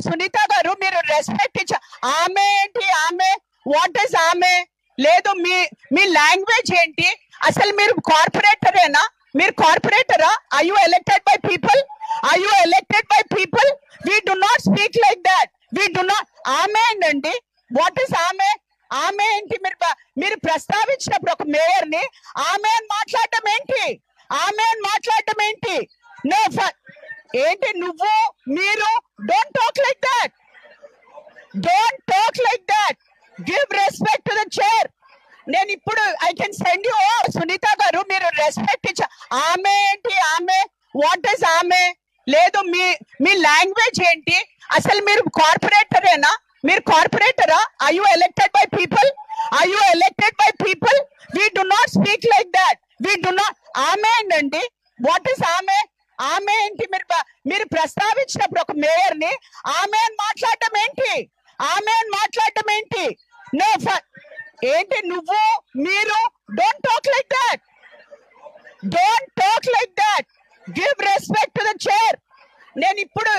సునీత గారు మీరు రెస్పెక్ట్ ఇచ్చ ఆమె ఏంటి ఆమె వాట్ ఇస్ ఆమె లేదు మీ మీ లాంగ్వేజ్ ఏంటి అసలు మీరు కార్పొరేటరేనా మీరు కార్పొరేటరా I you elected by people I you elected by people we do not speak like that we do not ఆమె ఏంటండి వాట్ ఇస్ ఆమె ఆమె ఏంటి మీరు ప్రస్తావించినప్పుడు ఒక మేయర్ ని ఆమె అని మాట్లాడటం ఏంటి ఆమె అని మాట్లాడటం ఏంటి నో ఏంటి నువ్వు మీరు don't talk like that don't talk like that give respect to the chair నేను ఇప్పుడు I can send you Sunitha గారు మీరు రెస్పెక్ట్ ఇచ్చ ఆమె ఏంటి ఆమె వాట్ ఇస్ ఆమె లేదు మీ మీ లాంగ్వేజ్ ఏంటి అసలు మీరు కార్పొరేటరేనా మీరు కార్పొరేటరా I you elected by people I you elected by people we do not speak like that we do not ఆమె ఏంటండి వాట్ ఇస్ ఆమె ఆమె ఏంటి మీరు ప్రస్తావించినప్పుడు ఒక మేయర్ ని ఆమె అని మాట్లాడటం ఏంటి ఆమె అని మాట్లాడటం ఏంటి నో ఏంటి నువ్వు మీరు don't talk like that don't talk like that give respect to the chair నేను ఇప్పుడు